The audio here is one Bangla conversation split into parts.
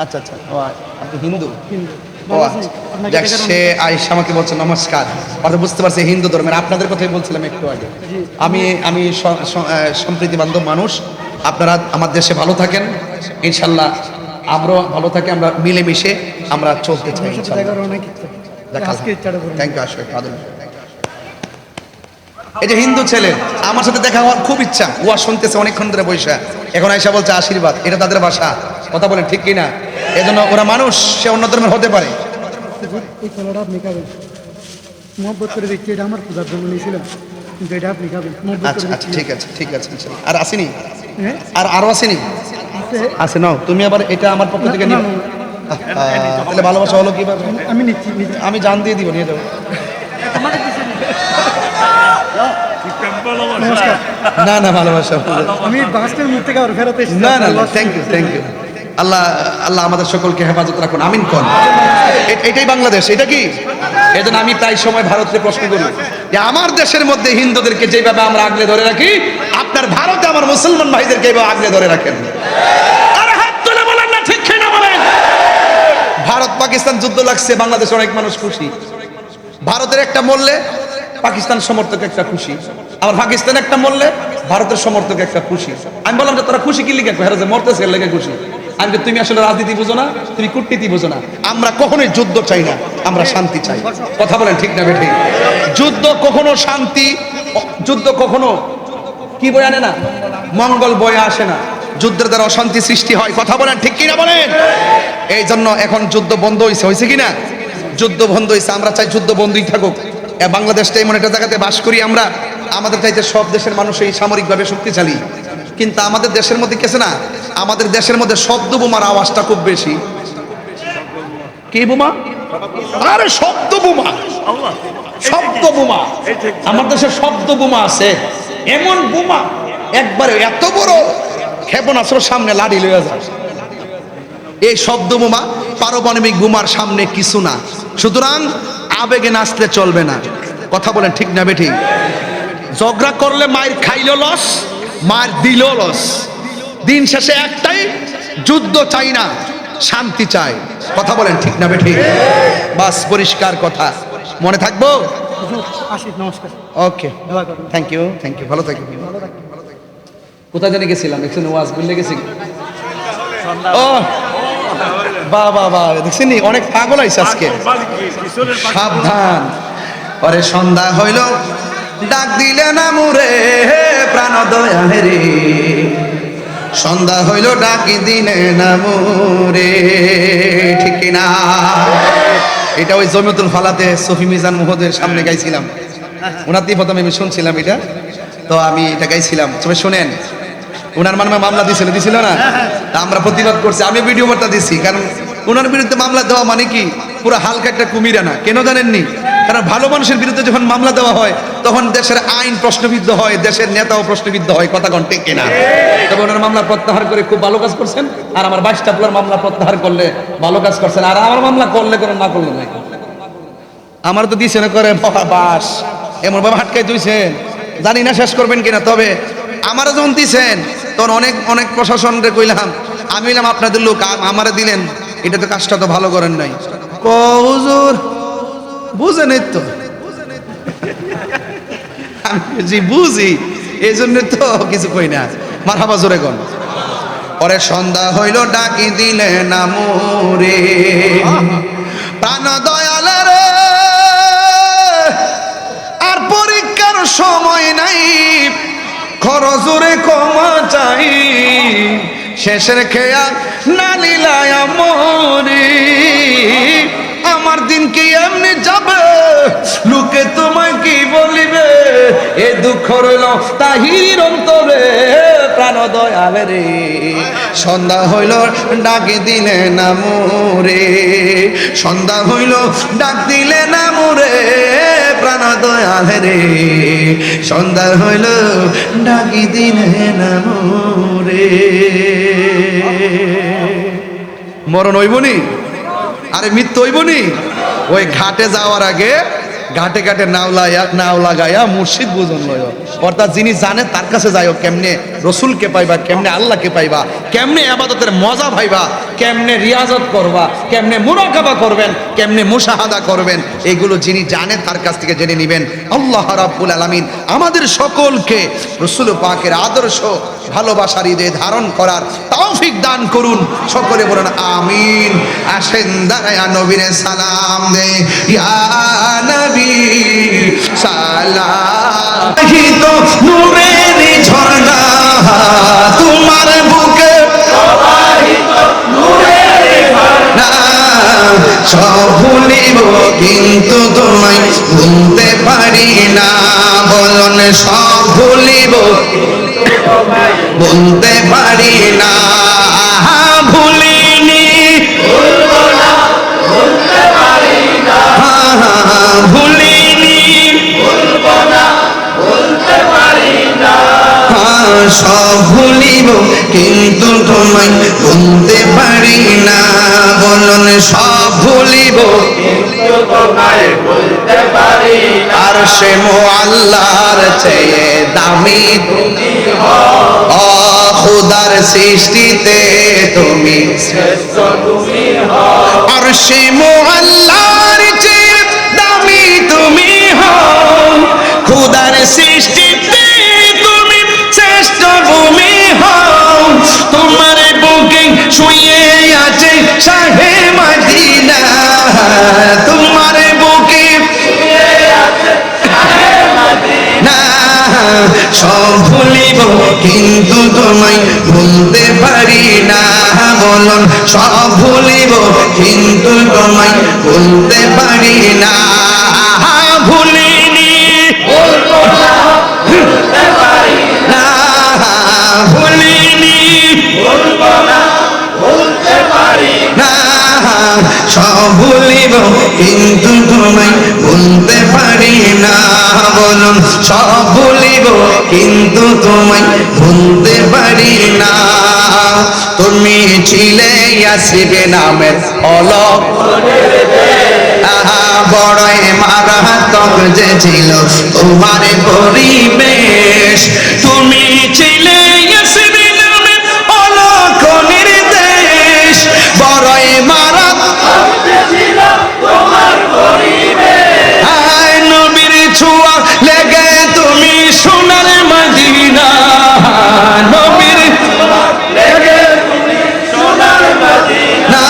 আচ্ছা আচ্ছা, ও আপনি হিন্দু? হিন্দু। ও আচ্ছা, যাক, সে আয়েশা আমাকে বলছে নমস্কার, অর্থাৎ বুঝতে পারছি হিন্দু ধর্মের। আপনাদের কথাই বলছিলাম একটু আগে। আমি আমি সম্প্রীতি বান্ধব মানুষ। আপনারা আমার দেশে ভালো থাকেন, ইনশাল্লাহ আমরাও ভালো থাকি, আমরা মিলেমিশে আমরা চলতে চাই ইনশাল্লাহ। Thank you. আসলে এই যে হিন্দু ছেলে আমার সাথে দেখা হওয়ার খুব ইচ্ছা, ওয়া শুনতেছে অনেকক্ষণ ধরে বৈশা, এখন আয়সা বলছে আশীর্বাদ, এটা তাদের ভাষা, কথা বলেন ঠিক কিনা? এজন্য ওরা মানুষ, সে অন্য ধর্মের হতে পারে। এই কলাটা আপনি খাবেন, মহব্বত করে দেখছি, এটা আমার পূজার জন্য নিয়েছিলাম, কিন্তু এটা আপনি খাবেন। আচ্ছা আচ্ছা, ঠিক আছে ঠিক আছে। আর আসেনি? আরো আসেনি? আছে নাও তুমি আবার, এটা আমার পক্ষ থেকে নিও। তাহলে ভালোবাসা হলো কিভাবে? আমি নিচ্ছি, আমি জান দিয়ে দিব, নিয়ে যাবো। না না, ভালোবাসা আমি বাসটার মুখ থেকে আর ফেরত এসেছি। না না, থ্যাংক ইউ থ্যাংক ইউ। আল্লাহ আল্লাহ আমাদের সকলকে হেফাজত রাখুন, আমিন কোন। এটাই বাংলাদেশ, এটা কি? এই জন্য আমি প্রায় সময় ভারতকে প্রশ্ন করি যে আমার দেশের মধ্যে হিন্দুদেরকে যেভাবে আমরা আগলে ধরে রাখি, আপনার ভারতে আমার মুসলমান ভাইদেরকে এইভাবে আগলে ধরে রাখেন। আরে হাত তুলে বলেন না ঠিক কিনা বলেন। ভারত পাকিস্তান যুদ্ধ লাগছে, বাংলাদেশে অনেক মানুষ খুশি। ভারতের একটা মরলে পাকিস্তান সমর্থক একটা খুশি, আবার পাকিস্তান একটা মরলে ভারতের সমর্থক একটা খুশি। আমি বললাম যে তোরা খুশি কি লিখে, হেরা যে মরতেছে এর লেগে খুশি। আমি যে তুমি আসলে রাজনীতি বুঝো না, তুমি কূটনীতি বুঝো না। আমরা কখনোই যুদ্ধ চাই না, আমরা শান্তি চাই। কথা বলেন ঠিক না বেঠিক? যুদ্ধ কখনো শান্তি, যুদ্ধ কখনো কি বয়ে আনে না, মঙ্গল বয়ে আসে না। যুদ্ধের দ্বারা অশান্তি সৃষ্টি হয়। কথা বলেন ঠিক কিনা বলেন? এই জন্য এখন যুদ্ধ বন্ধ হয়েছে কিনা? যুদ্ধ বন্ধ হয়েছে, আমরা চাই যুদ্ধ বন্ধই থাকুক। বাংলাদেশটা এমন একটা জায়গাতে বাস করি আমরা, আমাদের চাইতে সব দেশের মানুষই সামরিকভাবে শক্তিশালী, কিন্তু আমাদের দেশের মধ্যে কেছে না, আমাদের দেশের মধ্যে শব্দ বোমার আওয়াজটা খুব বেশি। কি বোমা? আরে শব্দ বোমা, শব্দ বোমা। আমার দেশে শব্দ বোমা আছে, এমন বোমা একবারে এত বড় ক্ষেপণাস্ত্র সামনে লাড়ি লইয়া যায়। এই শব্দ বোমা পারমাণবিক বোমার সামনে কিছু না। সুতরাং আবেগে নাচতে চলবে না। কথা বলেন ঠিক না বেঠিক? ঝগড়া করলে মায়ের খাইলো লস, মায়ের দিল লস। দিন শেষে একটাই, যুদ্ধ চাই না, শান্তি চাই। কথা বলেন ঠিক না বেঠিক? বাস, পরিষ্কার কথা, মনে থাকবো। নমস্কার, ওকে, থ্যাংক ইউ থ্যাংক ইউ। ভালো থাকবেন। কোথায় জানি গেছিলাম, একটু ওয়াজ বললে গেছি। ও বাহ বাহ বাহ, দেখছেন অনেক পাগল আইছে আজকে। সাবধান। পরে সন্ধ্যা হইল, ডাক দিলে না মুরে প্রাণ দয়ালে রে। সন্ধ্যা হইল, ডাকি দিলে না মুরে, ঠিক কিনা? এটা ওই জমিয়তুল ফালাতে সফি মিজান মুহদের সামনে গাইছিলাম, ওনাতেই প্রথমে আমি শুনছিলাম এটা, তো আমি এটা গাইছিলাম। তবে শোনেন, ওনার নামে মামলা দিছিল না, আমরা প্রতিবাদ করছি, আমি ভিডিও বার্তা দিছি। কারণ ওনার বিরুদ্ধে মামলা দেওয়া মানে কি পুরো হালকা একটা কুমিরা না। কেন জানেননি? কারণ ভালো মানুষের বিরুদ্ধে যখন মামলা দেওয়া হয়, তখন দেশের আইন প্রশ্নবিদ্ধ হয়, দেশের নেতাও প্রশ্নবিদ্ধ হয়। কথা কোন ঠিক কিনা? তবে ওনার মামলা প্রত্যাহার করে খুব ভালো কাজ করছেন। আর আমার 22টা প্লার মামলা প্রত্যাহার করলে ভালো কাজ করছেন। আর আমার মামলা করলে করে, না করলে নাই। আমার তো দিছে না করে বাস, এমন ভাবে হাটকাই দিয়েছেন, জানি না শেষ করবেন কিনা। তবে আমারও যখন দিছেন, তখন অনেক অনেক প্রশাসনকে কইলাম, আমি বললাম আপনাদের লোক আমারে দিলেন, এটা তো কাজটা তো ভালো করেন নাই। হুজুর বুঝেন তো, আমি জি বুঝি, এই জন্য তো কিছু কই না। মারহাবা, জোরে কোন। পরে সন্ধ্যা হইল, ডাকি দিলে না মোরে প্রাণ দয়ালে রে। আর পরীক্ষার সময় নাই, খরচরে ক্ষমা চাই। শেষের খেয়া নালিলায় মরি, আমার দিন কি এমনি যাবে, লোকে তোমায় কি বলিবে। এ দুঃখ রইল তাহির অন্তরে প্রাণ দয়ালে রে। সন্ধ্যা হইল, ডাকে দিলে না মোরে। সন্ধ্যা হইল, ডাক দিলে না মোরে প্রাণ দয়ালে রে। সন্ধ্যা হইল, ডাকি দিলে না মোরে। মরণ হইবনি, আরে মৃত্যু হইবনি। ওই ঘাটে যাওয়ার আগে ঘাটে ঘাটে নাও লাগাইয়া মুর্শিদ বুঝন লয়। অর্থাৎ যিনি জানে তার কাছে যাইও, কেমনে রসুলকে পাইবা, কেমনে আল্লাহকে পাইবা, কেমনে ইবাদতের মজা পাইবা, কেমনে রিয়াজত করবা, কেমনে মুরাকাবা করবেন, কেমনে মুশাহাদা করবেন, এগুলো যিনি জানে তার কাছ থেকে জেনে নেবেন। আল্লাহ রাব্বুল আলামিন আমাদের সকলকে রসুল পাকের আদর্শ ভালোবাসার হৃদয়ে ধারণ করার তৌফিক দান করুন। সকলে বলুন আমিন। আসেন দাঁড়ায়া নবীরে সালাম দে, ইয়া নবী সালাম। তো নূরের ঝর্ণা তোমার বুকে, সব ভুলিব কিন্তু তোমায় ভুলতে পারি না। বলুন সব ভুলিব বলতে পারি না। ভুলিনি ভুলিনি সব ভুলিব কিন্তু তোমায় ভুলতে পারি না। বলুন সব ভুলিব আর সে আল্লাহর চেয়ে দামি তুমি ও খুদার সৃষ্টিতে তুমি শ্রেষ্ঠ তুমি আর সে আল্লাহর চেয়ে দামি তুমি হও খুদার সৃষ্টিতে তুমি শ্রেষ্ঠ ভূমি হও। তোমার বুকে শুয়ে আছে শাহে মদিনা, তোমার বুকে না সব ভুলিব কিন্তু তোমায় ভুলতে পারি না। বলুন সব ভুলিব কিন্তু তোমায় ভুলতে পারি না। ভুলিনি না ভুলিনি না সব ভুলিব কিন্তু তোমায় ভুলতে পারি না। বলুন সব ভুলিব কিন্তু তোমায় ভুলতে পারি না। তুমি ছিলে ইয়াসিবে নামের অলক, বড়ই মারাত্মক যে ছিল তোমার পরিবেশ। তুমি ছিলে ইয়াসিবে নামের অলক নির্দেশ, বড়ই মারাত্মক যে ছিল তোমার পরিবেশ। নবীর ছোঁয়া লেগে তুমি সোনার মদিনা, নবীর লেগে তুমি সোনার মদিনা।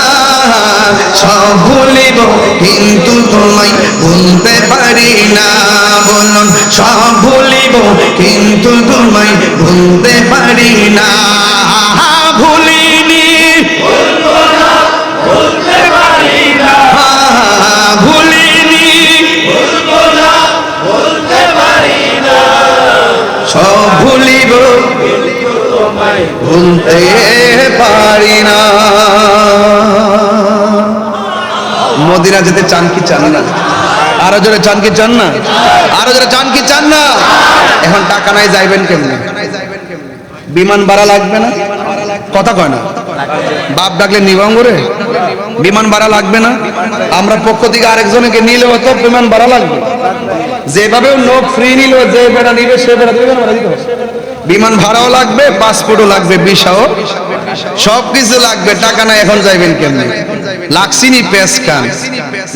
সব ভুলিব কিন্তু তোমায় ভুলতে পারি না। বলুন সব ভুলিব কিন্তু তোমায় ভুলতে পারি না। ভুলিনি ভুলতে পারি না, ভুলিনি ভুলতে পারি না। সব ভুলিব ভুলতে পারি না। মদিনা যেতে চান কি চান না? আরো জোরে চান কি চান না? আরো জোরে চান কি চান না? এখন টাকা নাই যাইবেন কেমনে? বিমান ভাড়া লাগবে না? কথা কয় না, বাপ ডাকলে নিবাঙ্গরে বিমান ভাড়া লাগবে না? আমরা পক্ষ থেকে আরেকজনকে নিলেও তো বিমান ভাড়া লাগবে। যেভাবে লোক ফ্রি নিল, যে বেড়া নিবে সে বেড়া দিবে, বিমান ভাড়াও লাগবে, পাসপোর্টও লাগবে, ভিসাও সবকিছু লাগবে। টাকা নাই এখন যাইবেন কেমনে? লাগছিনি পেস খান।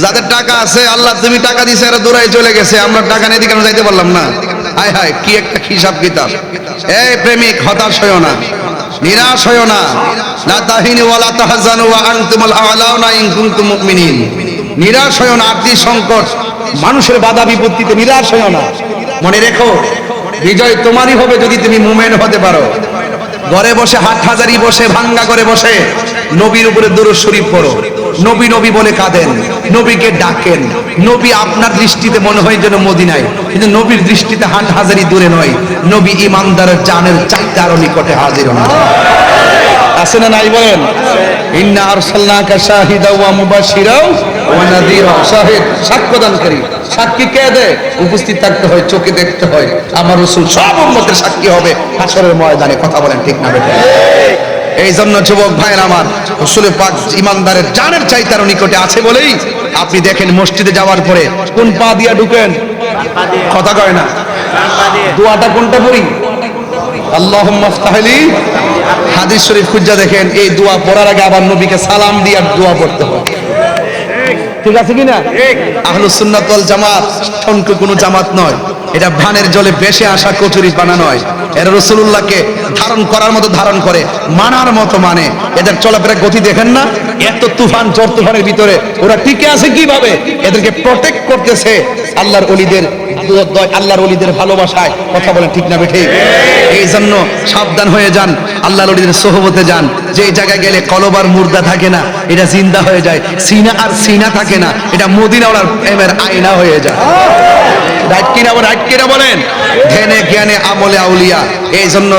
যাদের টাকা আছে আল্লাহ তুমি টাকা দিছে এরা দৌড়াই চলে গেছে, আমরা টাকা নেই কেন যাইতে পারলাম না? হায় হায় কি একটা হিসাব কিতাব। এই প্রেমিক হতাশ হইও না, নিরাশ হইও না। লা তাহিনু ওয়া লা তাহজানু ওয়া আনতুমুল আ'লাউনা ইন কুনতুম মুমিনিন। নিরাশ হইও না, আর্থিক সংকট, মানুষের বাধা বিপত্তিতে নিরাশ হইও না। মনে রেখো বিজয় তোমারই হবে যদি তুমি মুমিন হতে পারো। ঘরে বসে হাটহাজারি বসে ভাঙ্গা করে বসে নবীর উপরে দুরূদ শরীফ পড়ো, নবী নবী বলে কাঁদেন, নবীকে ডাকেন। নবী আপনার দৃষ্টিতে মনে হয় যেন মদিনায়, কিন্তু নবীর দৃষ্টিতে হাটহাজারি দূরে নয়। নবী ইমানদারের জানের চাইতে আরো নিকটে হাজির হন। আছে না নাই বলেন? ইন্না আরসালনাকা শাহিদা ওয়া মুবাশশিরা ওয়া নাযীরা। শাহিদ সাক্ষ্যদানকারী, সাক্ষী কে দেয়? উপস্থিত থাকতে হয়, চোখে দেখতে হয়। আমার রাসূল সব উম্মতের সাক্ষী হবে হাশরের ময়দানে। কথা বলেন ঠিক না বেঠিক? এই জন্য যুবক ভাইয়ের আমার, রাসূল পাক ইমানদারের জানের চাইতে আরো নিকটে আছে বলেই আপনি দেখেন মসজিদে যাওয়ার পরে কোন পা দিয়া ঢুকেন, কথা কয় না, দোয়াটা কোনটা পড়ি, আল্লাহুম্মা ইফতাহলি। হাদিস শরীফ খুঁজা দেখেন, এই দোয়া পড়ার আগে আবার নবীকে সালাম দিয়ে দোয়া পড়তে হয়। ঠিক আছে কিনা? আহলুস সুন্নাত ওয়াল জামাত ঠনকো কোনো জামাত নয়, এটা ভানের জলে ভেসে আসা কচুরি পানা নয়। এরা রাসূলুল্লাহকে ধারণ করার মতো ধারণ করে, মানার মতো মানে। এদের চলাফেরা গতি দেখেন না, এত তুফান ঝড় তুফানের ভিতরে ওরা টিকে আছে কিভাবে? এদেরকে প্রটেক্ট করতেছে আল্লাহর ওলিদের, আল্লাহর ওলিদের ভালোবাসায়। কথা বলেন ঠিক না বেঠিক? এই জন্য সাবধান হয়ে যান, আল্লাহর ওলিদের সোহবতে যান। যে জায়গায় গেলে কলবার মুর্দা থাকে না, এটা জিন্দা হয়ে যায়। সিনা আর সিনা থাকে না, এটা মদিনা ওনার প্রেমের আয়না হয়ে যায়। রাইট কিনা বলেন? ধ্যানে জ্ঞানে আমলে আউলিয়া। এই জন্য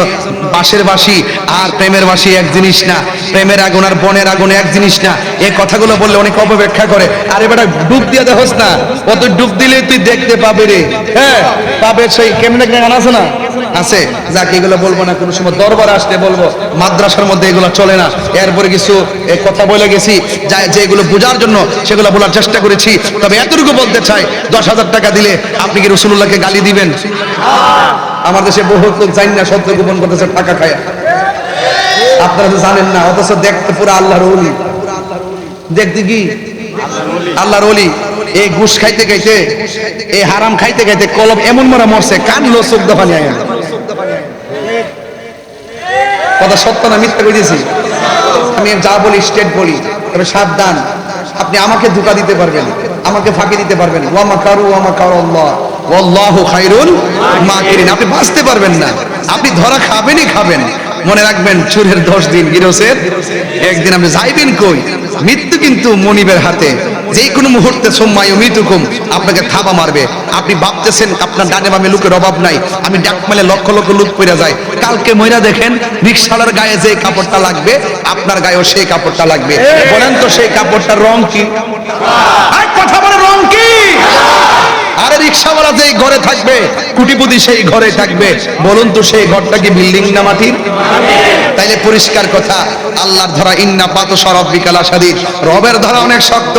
বাঁশের বাঁশি আর প্রেমের বাঁশি এক জিনিস না, প্রেমের আগুন আর বনের আগুন এক জিনিস না। এই কথাগুলো বললে অনেক অপব্যাখ্যা করে। আরে বেটা ডুব দিয়ে দেখোস না, অত ডুব দিলে তুই দেখতে পাবি রে। হ্যাঁ পাবে, সেই কেমনে গান আছে না, আছে। যাকে এগুলো বলবো না, কোনো সময় দরবার আসলে বলবো, মাদ্রাসার মধ্যে এগুলো চলে না। এরপরে কিছু কথা বলে গেছি, যেগুলো বোঝার জন্য সেগুলো বলার চেষ্টা করেছি। তবে এতটুকু বলতে চাই, 10,000 টাকা দিলে আপনি কি রাসূলুল্লাহকে গালি দিবেন? আমার দেশে বহুত লোক জানি না সত্য গোপন করতেছে টাকা খায়, আপনারা তো জানেন না, অথচ দেখতে পুরো আল্লাহর ওলি। দেখতে কি আল্লাহর ওলি। এই ঘুষ খাইতে খাইতে, এই হারাম খাইতে খাইতে কলম এমন মরা মরছে, কানলো চোখ দোকানে আয়। কথা সত্য না মিথ্যা কইতেছি? আমি যা বলি স্টেট বলি, তবে সাবধান, আপনি আমাকে ধোঁকা দিতে পারবেন, আমাকে ফাঁকি দিতে পারবেন। ওয়া মাকারু ওয়া মাকারাল্লাহ ওয়াল্লাহু খায়রুল মাকিরিন। আপনি বাঁচতে পারবেন না, আপনি ধরা খাবেনই খাবেন। মনে রাখবেন, চোরের 10 দিন, গিরসের একদিন। আপনি যাইবেন কই? মৃত্যু কিন্তু মনিবের হাতে, যে কোনো মুহূর্তে সুম্মা ইউমিতুকুম, আপনাকে থাবা মারবে। আপনি ভাবতেছেন আপনার ডানে বামে লোকের অভাব নাই, আমি ডাক মেলে লক্ষ লক্ষ লোক পড়ে যায়। কালকে মইরা দেখেন রিকশাওয়ালার গায়ে যে কাপড়টা লাগবে, আপনার গায়েও সেই কাপড়টা লাগবে। বলেন তো সেই কাপড়টার রং কি? কথা বলে রং কি? আরে রিকশাওয়ালা যেই ঘরে থাকবে, কুটিপতি সেই ঘরে থাকবে। বলুন তো সেই ঘরটা কি বিল্ডিং না মাটির? তাইলে পরিষ্কার কথা, আল্লাহর ধরা ইন্না পাতশা রাব্বিকা লাশাদীদ, রবের ধরা অনেক শক্ত।